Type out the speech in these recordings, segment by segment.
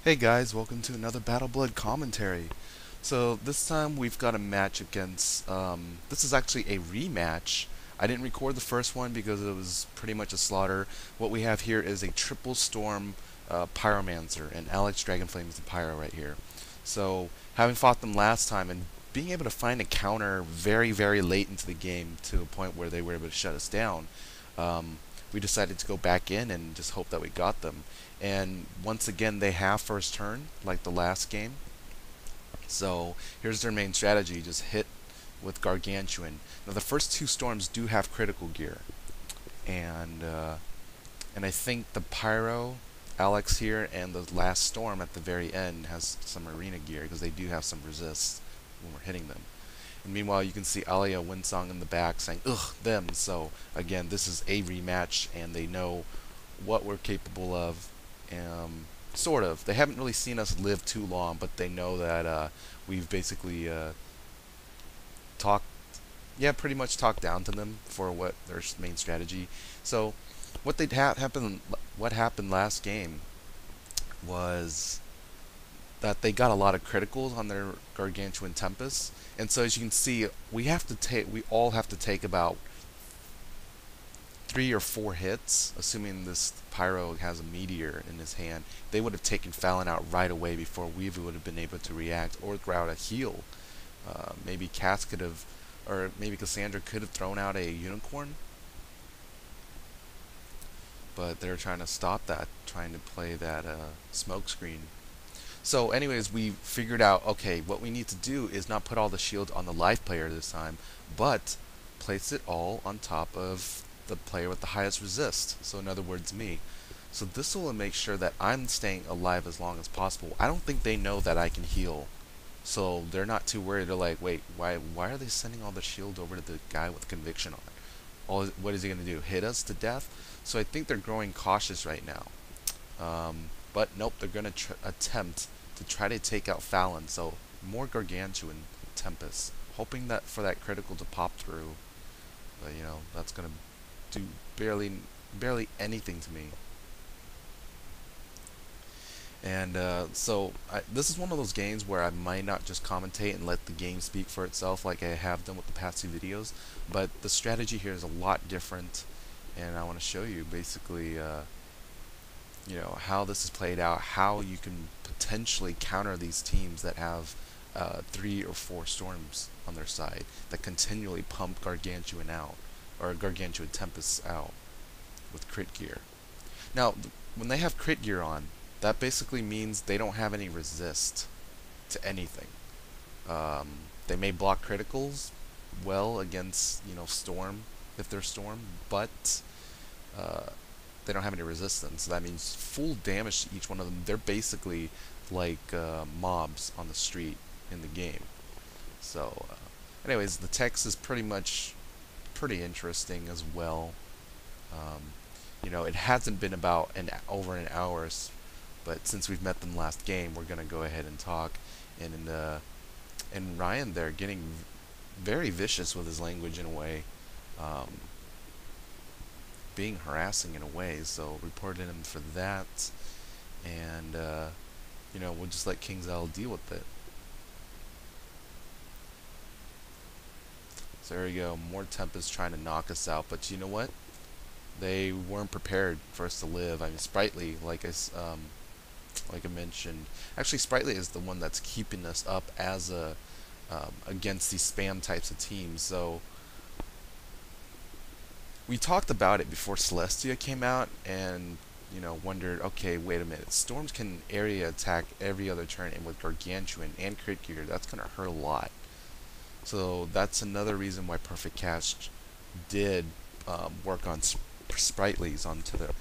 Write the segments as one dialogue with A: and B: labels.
A: Hey guys, welcome to another Battleblood commentary. So this time we've got a match against, this is actually a rematch. I didn't record the first one because it was pretty much a slaughter. What we have here is a triple storm pyromancer, and Alex Dragonflame is the pyro right here. So having fought them last time and being able to find a counter very late into the game to a point where they were able to shut us down, we decided to go back in and just hope that we got them. And once again, they have first turn, like the last game. So here's their main strategy: just hit with Gargantuan. Now the first two storms do have critical gear, and I think the Pyro, Alex here, and the last storm at the very end has some arena gear because they do have some resist when we're hitting them. And meanwhile, you can see Alia Winsong in the back saying, "Ugh, them." So again, this is a rematch, and they know what we're capable of. Sort of. They haven't really seen us live too long, but they know that we've basically talked, yeah, pretty much talked down to them for what their main strategy. So what happened last game was that they got a lot of criticals on their Gargantuan Tempest, and so as you can see, we all have to take about 3 or 4 hits, assuming this Pyro has a Meteor in his hand. They would have taken Fallon out right away before we would have been able to react or throw out a heal. Maybe Cass could have, or maybe Cassandra could have thrown out a Unicorn, but they're trying to stop that, trying to play that smoke screen. So anyways, we figured out, okay, what we need to do is not put all the shields on the live player this time, but place it all on top of the player with the highest resist. So in other words, me. So this will make sure that I'm staying alive as long as possible. I don't think they know that I can heal. So they're not too worried. They're like, wait, why are they sending all the shield over to the guy with conviction on it? What is he going to do? Hit us to death? So I think they're growing cautious right now. But nope, they're going to attempt to try to take out Fallon. So more Gargantuan Tempest, hoping that for that critical to pop through. But you know, that's going to do barely anything to me. And this is one of those games where I might not just commentate and let the game speak for itself like I have done with the past 2 videos, but the strategy here is a lot different, and I want to show you basically you know, how this is played out, how you can potentially counter these teams that have 3 or 4 storms on their side that continually pump Gargantuan out, or Gargantuan Tempest out with crit gear. Now, when they have crit gear on, that basically means they don't have any resist to anything. They may block criticals well against, you know, Storm, if they're Storm, but they don't have any resistance. So that means full damage to each one of them. They're basically like mobs on the street in the game. So, anyways, the text is pretty interesting as well. You know, it hasn't been about over an hour, but since we've met them last game, we're gonna go ahead and talk. And Ryan there getting very vicious with his language in a way, being harassing in a way. So reported him for that, and you know, we'll just let KingsL deal with it. So there we go, more Tempest trying to knock us out, but you know what? They weren't prepared for us to live. I mean, Sprightly, like I mentioned, actually Sprightly is the one that's keeping us up as a against these spam types of teams. So we talked about it before Celestia came out, and you know, wondered, okay, wait a minute, Storms can area attack every other turn, and with Gargantuan and crit gear, that's gonna hurt a lot. So that's another reason why Perfect Cast did work on Sprightlies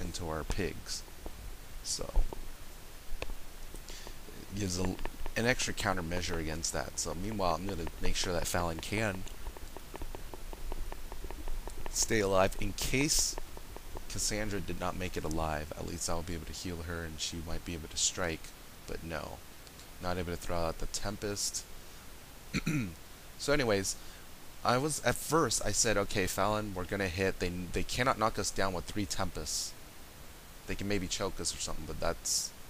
A: into our pigs. So it gives an extra countermeasure against that. So meanwhile, I'm going to make sure that Fallon can stay alive in case Cassandra did not make it alive. At least I'll be able to heal her, and she might be able to strike. But no, not able to throw out the Tempest. So anyways, at first I said, okay, Fallon, we're gonna hit. They cannot knock us down with 3 Tempests. They can maybe choke us or something, but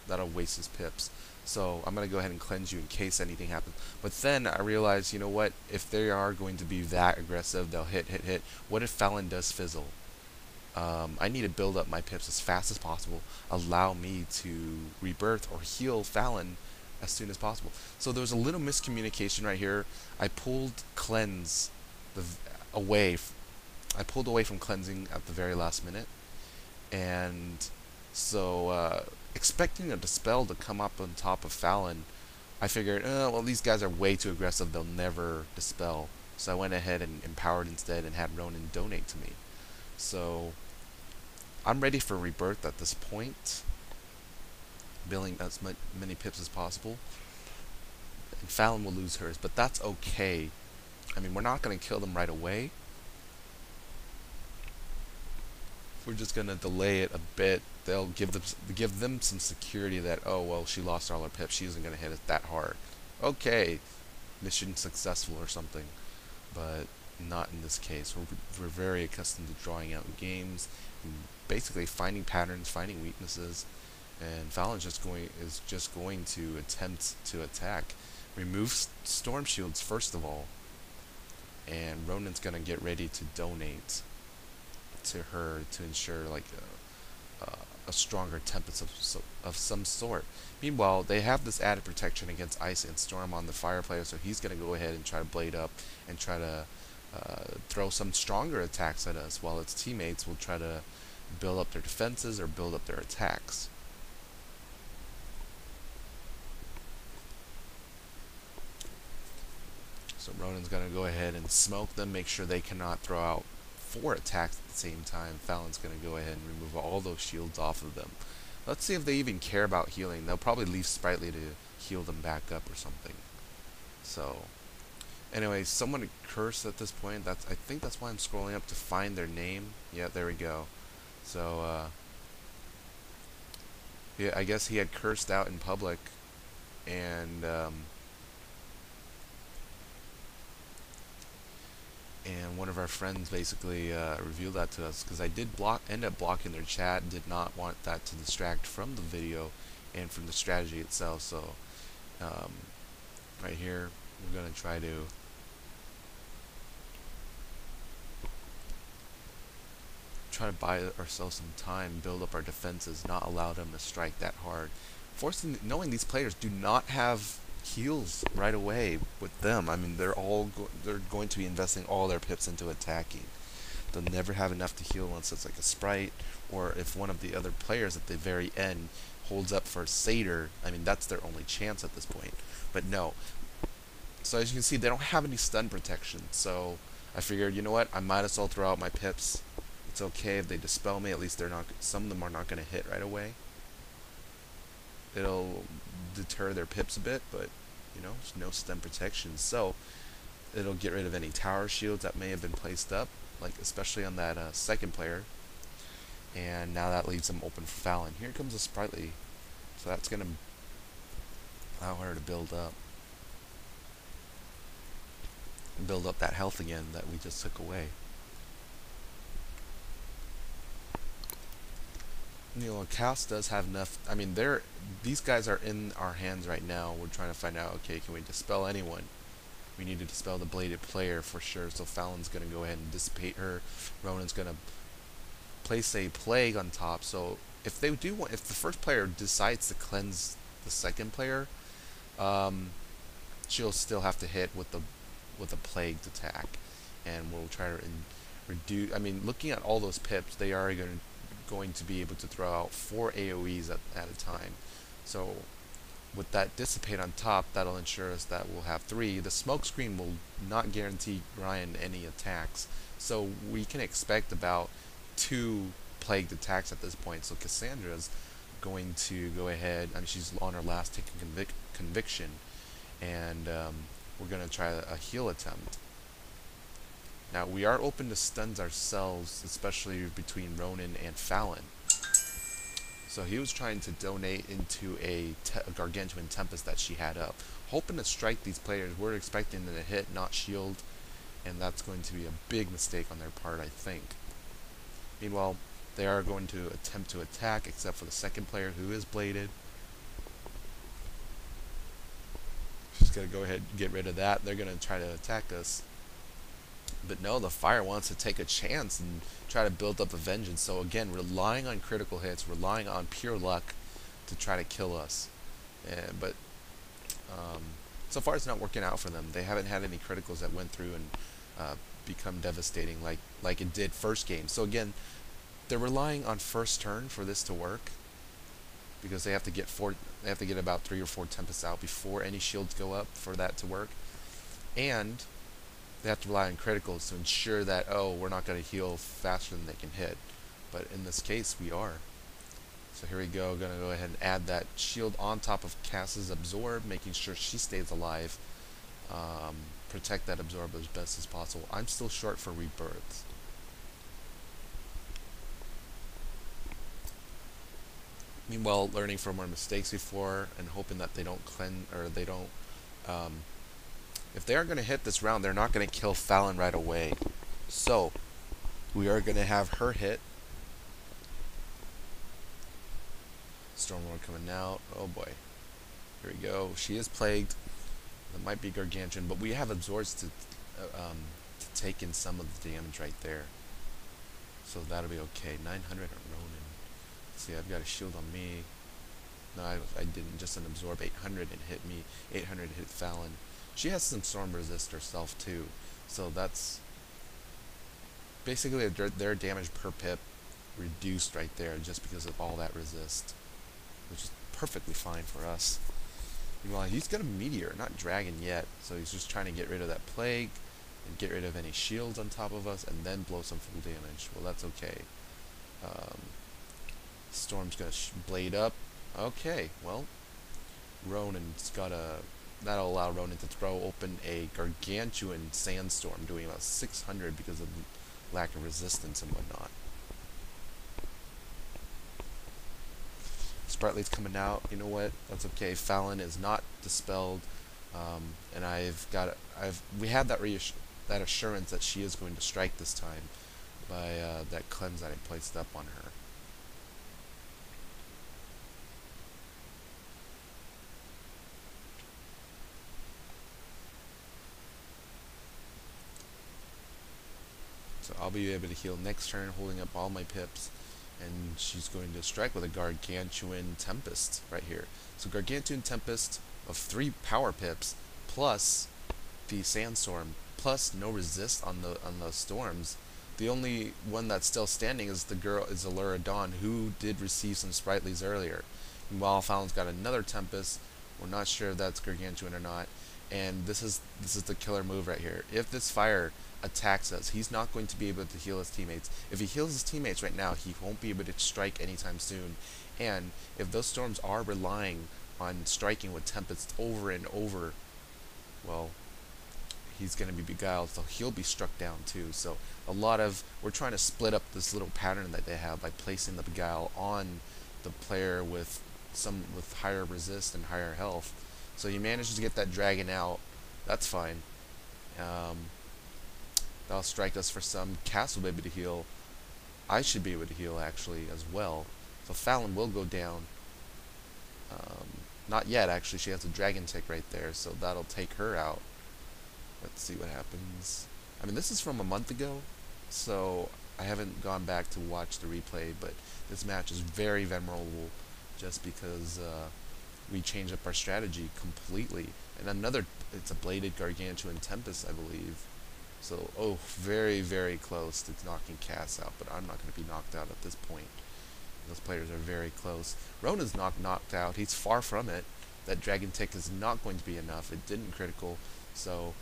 A: that'll waste his pips. So I'm going to go ahead and cleanse you in case anything happens. But then I realized, you know what? If they are going to be that aggressive, they'll hit, hit, hit. What if Fallon does fizzle? I need to build up my pips as fast as possible. Allow me to rebirth or heal Fallon as soon as possible. So there was a little miscommunication right here. I pulled cleanse the away. I pulled away from cleansing at the very last minute, and so expecting a dispel to come up on top of Fallon, I figured, well, these guys are way too aggressive. They'll never dispel. So I went ahead and empowered instead and had Ronan donate to me. So I'm ready for rebirth at this point, building as many pips as possible. And Fallon will lose hers, but that's okay. I mean, we're not going to kill them right away. We're just going to delay it a bit. They'll give them some security that, oh, well, she lost all her pips. She isn't going to hit it that hard. Okay, mission successful or something. But not in this case. We're very accustomed to drawing out games, and basically finding patterns, finding weaknesses, and Fallon is just going to attempt to attack. Remove storm shields first of all, and Ronan's gonna get ready to donate to her to ensure like a stronger tempest of some sort. Meanwhile, they have this added protection against ice and storm on the fire player, so he's gonna go ahead and try to blade up and try to throw some stronger attacks at us, while its teammates will try to build up their defenses or build up their attacks. So Ronan's going to go ahead and smoke them, make sure they cannot throw out 4 attacks at the same time. Fallon's going to go ahead and remove all those shields off of them. Let's see if they even care about healing. They'll probably leave Sprightly to heal them back up or something. So anyway, someone cursed at this point. I think that's why I'm scrolling up to find their name. Yeah, there we go. So yeah, I guess he had cursed out in public, and one of our friends basically revealed that to us, because I did end up blocking their chat. Did not want that to distract from the video and from the strategy itself. So right here, we're gonna try to buy ourselves some time, build up our defenses, not allow them to strike that hard. Knowing these players do not have heals right away with them. I mean, they're going to be investing all their pips into attacking. They'll never have enough to heal unless it's like a sprite, or if one of the other players at the very end holds up for a satyr. I mean, that's their only chance at this point. But no. So as you can see, they don't have any stun protection. So I figured, you know what? I might as well throw out my pips. It's okay if they dispel me. At least some of them are not going to hit right away. It'll deter their pips a bit, but you know, there's no stun protection, so it'll get rid of any tower shields that may have been placed up, like especially on that second player. And now that leaves them open for Fallon. Here comes a Sprightly, so that's going to allow her to build up that health again that we just took away. You know, Cass does have enough. I mean, these guys are in our hands right now. We're trying to find out, okay, can we dispel anyone? We need to dispel the bladed player for sure, so Fallon's going to go ahead and dissipate her. Ronan's going to place a plague on top, so if the first player decides to cleanse the second player, she'll still have to hit with a plagued attack, and we'll try to reduce. I mean, looking at all those pips, they are going to be able to throw out 4 AoEs at a time. So with that dissipate on top, that'll ensure us that we'll have 3. The smoke screen will not guarantee Ryan any attacks, so we can expect about 2 plagued attacks at this point. So Cassandra's going to go ahead. I mean, she's on her last tick of conviction, and we're going to try a heal attempt. Now, we are open to stuns ourselves, especially between Ronan and Fallon. So he was trying to donate into a Gargantuan Tempest that she had up, hoping to strike these players. We're expecting them to hit, not shield, and that's going to be a big mistake on their part, I think. Meanwhile, they are going to attempt to attack, except for the second player, who is bladed. gonna go ahead and get rid of that. They're gonna try to attack us. But no, the fire wants to take a chance and try to build up a vengeance. So again, relying on critical hits, relying on pure luck to try to kill us. But so far it's not working out for them. They haven't had any criticals that went through and become devastating like it did first game. So again, they're relying on first turn for this to work, because they have to get about 3 or 4 tempests out before any shields go up for that to work, and they have to rely on criticals to ensure that, oh, we're not going to heal faster than they can hit. But in this case, we are. So here we go. Going to go ahead and add that shield on top of Cass's absorb, making sure she stays alive. Protect that absorb as best as possible. I'm still short for rebirths. Meanwhile, learning from our mistakes before and hoping that they don't cleanse, or they don't. If they are going to hit this round, they're not going to kill Fallon right away. So we are going to have her hit. Stormlord coming out. Oh boy. Here we go. She is plagued. It might be gargantuan, but we have absorbs to take in some of the damage right there. So that'll be okay. 900 on Ronan. See, I've got a shield on me. No, I didn't. Just an absorb. 800 and hit me. 800 hit Fallon. She has some storm resist herself too. So that's basically their damage per pip reduced right there just because of all that resist, which is perfectly fine for us. Meanwhile, he's got a meteor, not dragon yet, so he's just trying to get rid of that plague and get rid of any shields on top of us and then blow some full damage. Well, that's okay. Storm's gonna blade up. Okay, well, Ronan's got a... That'll allow Ronan to throw open a gargantuan sandstorm, doing about 600 because of lack of resistance and whatnot. Sprightly's coming out. You know what? That's okay. Fallon is not dispelled, and we have that assurance that she is going to strike this time by that cleanse that I placed up on her. So I'll be able to heal next turn, holding up all my pips, and she's going to strike with a Gargantuan Tempest right here. So Gargantuan Tempest of 3 power pips, plus the Sandstorm, plus no resist on the storms. The only one that's still standing is Alura Dawn, who did receive some Sprightlies earlier. Meanwhile, Fallon's got another Tempest. We're not sure if that's Gargantuan or not. And this is the killer move right here. If this fire attacks us, he's not going to be able to heal his teammates. If he heals his teammates right now, he won't be able to strike anytime soon. And if those storms are relying on striking with Tempest over and over, well, he's going to be beguiled, so he'll be struck down too. So we're trying to split up this little pattern that they have by placing the beguile on the player with higher resist and higher health. So he manages to get that dragon out. That's fine. That'll strike us for some. Cass will be able to heal. I should be able to heal actually as well. So Fallon will go down. Not yet actually. She has a dragon tick right there, so that'll take her out. Let's see what happens. I mean, this is from a month ago, so I haven't gone back to watch the replay, but this match is very memorable just because we changed up our strategy completely. And it's a bladed Gargantuan Tempest, I believe. So, oh, very, very close to knocking Cass out, but I'm not going to be knocked out at this point. Those players are very close. Ronan's not knocked out. He's far from it. That Dragon Tick is not going to be enough. It didn't critical, so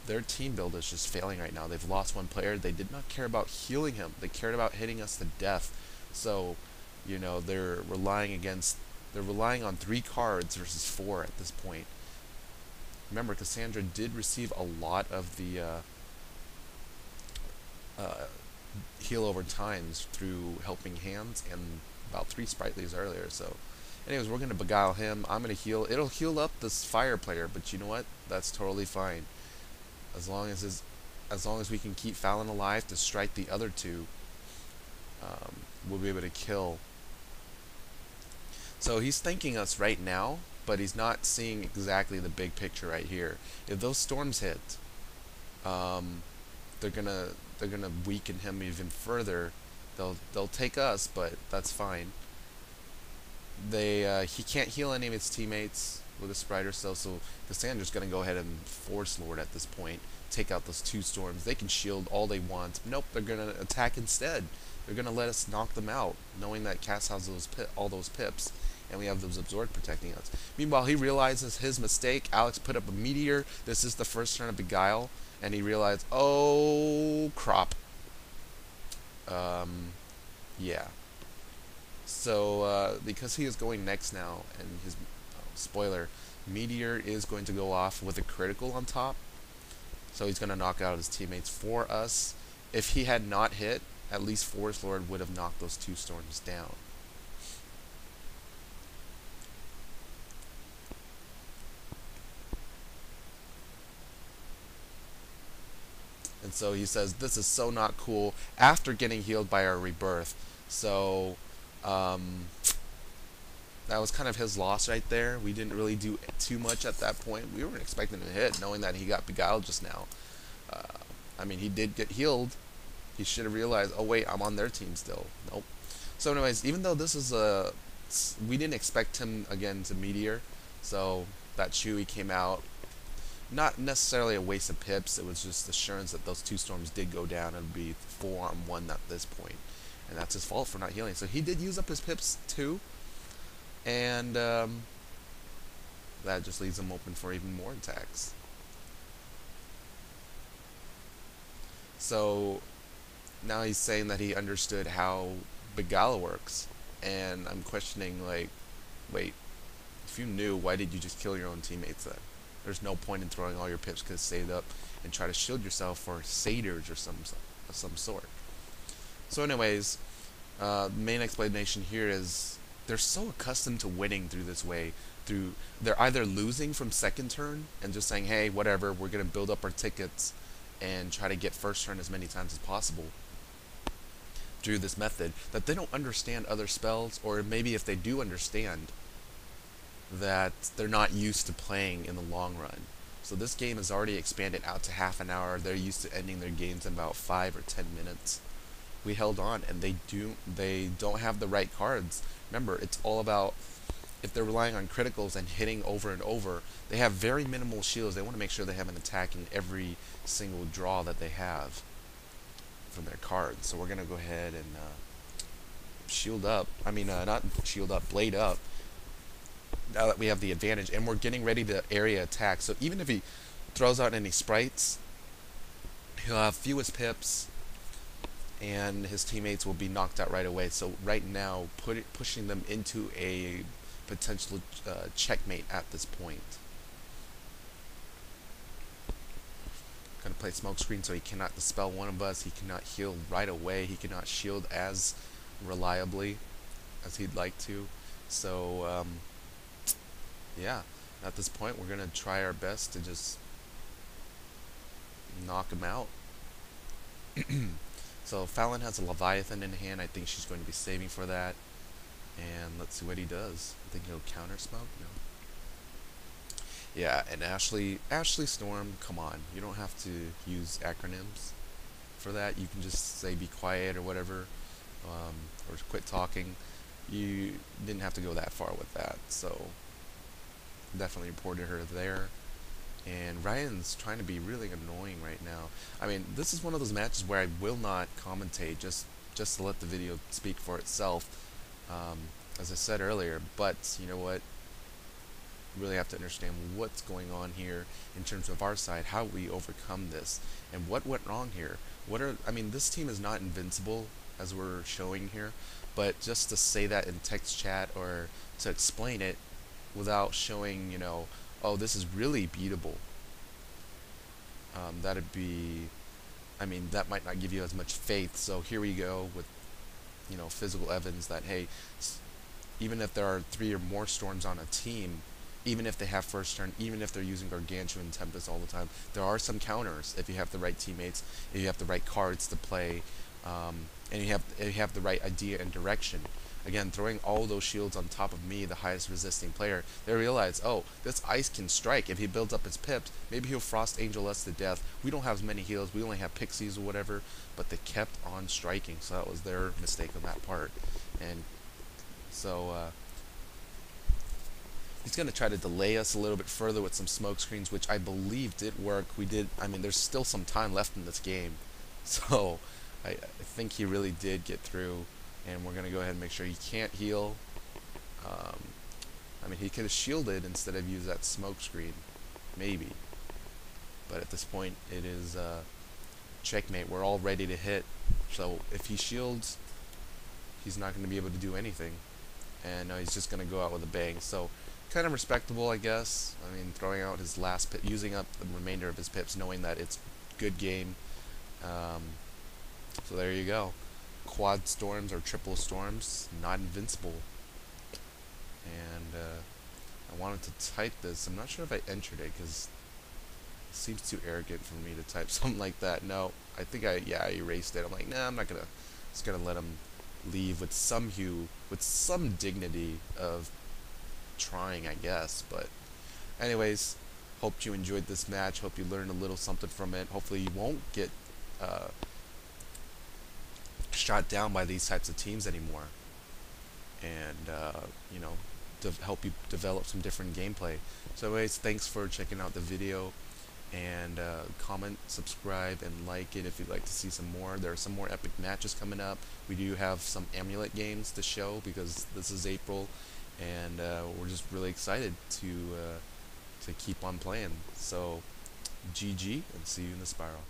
A: their team build is just failing right now. They've lost one player. They did not care about healing him. They cared about hitting us to death. So, you know, they're relying on 3 cards versus 4 at this point. Remember, Cassandra did receive a lot of the heal over times through helping hands and about 3 Sprightlies earlier. So, anyways, we're gonna beguile him. I'm gonna heal. It'll heal up this fire player, but you know what? That's totally fine. As long as we can keep Fallon alive to strike the other 2, we'll be able to kill. So he's thanking us right now but he's not seeing exactly the big picture right here. If those storms hit, um, they're gonna they're gonna weaken him even further. They'll take us, but that's fine. He can't heal any of his teammates with a Spider Cell, so Cassandra's gonna go ahead and Force Lord at this point, take out those two storms. They can shield all they want. Nope, they're gonna attack instead. They're gonna let us knock them out, knowing that Cass has all those pips, and we have those absorb protecting us. Meanwhile, he realizes his mistake. Alex put up a meteor. This is the first turn of Beguile, and he realized, oh crap. Yeah. So, because he is going next now, and his spoiler, Meteor is going to go off with a critical on top. So he's going to knock out his teammates for us. If he had not hit, at least Force Lord would have knocked those two storms down. And so he says, this is so not cool, after getting healed by our rebirth. So, that was kind of his loss right there. We didn't really do too much at that point. We weren't expecting him to hit, knowing that he got beguiled just now. I mean, he did get healed. He should have realized, oh wait, I'm on their team still. Nope. So anyways, even though this is we didn't expect him again to meteor. So that Chewie came out. Not necessarily a waste of pips. It was just assurance that those two storms did go down and be 4-on-1 at this point. And that's his fault for not healing. So he did use up his pips too. And that just leaves him open for even more attacks. So now he's saying that he understood how Beguile works. And I'm questioning, like, wait, if you knew, why did you just kill your own teammates then? There's no point in throwing all your pips because saved up and try to shield yourself for satyrs or some sort. So anyways, the main explanation here is they're so accustomed to winning through this way. They're either losing from second turn and just saying, hey, whatever, we're going to build up our tickets and try to get first turn as many times as possible through this method, that they don't understand other spells, or maybe if they do understand, that they're not used to playing in the long run. So this game has already expanded out to half an hour. They're used to ending their games in about 5 or 10 minutes. We held on, and they don't have the right cards. Remember, it's all about, if they're relying on criticals and hitting over and over, they have very minimal shields. They want to make sure they have an attack in every single draw that they have from their cards. So we're going to go ahead and shield up. I mean, not shield up, blade up. Now that we have the advantage, and we're getting ready to area attack. So even if he throws out any sprites, he'll have fewest pips, and his teammates will be knocked out right away. So right now, pushing them into a potential checkmate at this point. Gonna play smokescreen so he cannot dispel one of us. He cannot heal right away. He cannot shield as reliably as he'd like to. So yeah, at this point we're gonna try our best to just knock him out. So Fallon has a Leviathan in hand. I think she's going to be saving for that. And let's see what he does. I think he'll counter smoke. No. Yeah, and Ashley Storm, come on. You don't have to use acronyms for that. You can just say be quiet or whatever, or quit talking. You didn't have to go that far with that. So definitely reported her there. And Ryan's trying to be really annoying right now. I mean, this is one of those matches where I will not commentate, just to let the video speak for itself, as I said earlier. But you know what? You really have to understand what's going on here in terms of our side, how we overcome this, and what went wrong here. I mean, this team is not invincible, as we're showing here, but just to say that in text chat or to explain it without showing, you know, oh, this is really beatable. That'd be, I mean, that might not give you as much faith. So here we go with, you know, physical evidence that, hey, even if there are 3 or more storms on a team, even if they have first turn, even if they're using Gargantuan Tempest all the time, there are some counters if you have the right teammates, if you have the right cards to play, and you have the right idea and direction. again, throwing all those shields on top of me, the highest resisting player, they realize, oh, this ice can strike. If he builds up his pips, maybe he'll Frost Angel us to death. We don't have as many heals. We only have pixies or whatever, but they kept on striking, so that was their mistake on that part. And so he's going to try to delay us a little bit further with some smoke screens, which I believe did work. I mean, there's still some time left in this game. So I think he really did get through. And we're going to go ahead and make sure he can't heal. I mean, he could have shielded instead of used that smoke screen. Maybe. But at this point, it is checkmate. We're all ready to hit. So if he shields, he's not going to be able to do anything. And he's just going to go out with a bang. So kind of respectable, I guess. I mean, throwing out his last pip, using up the remainder of his pips, knowing that it's good game. So there you go. Quad storms or triple storms, not invincible. And I wanted to type this. I'm not sure if I entered it because it seems too arrogant for me to type something like that. No, I think I erased it. I'm like, nah, I'm not gonna. Just gonna let him leave with some hue, with some dignity of trying, I guess. But anyways, hope you enjoyed this match. Hope you learned a little something from it. Hopefully you won't get shot down by these types of teams anymore, and you know, to help you develop some different gameplay. So anyways, thanks for checking out the video, and comment, subscribe, and like it if you'd like to see some more. There are some more epic matches coming up. We do have some amulet games to show because this is April, and we're just really excited to keep on playing. So GG, and see you in the spiral.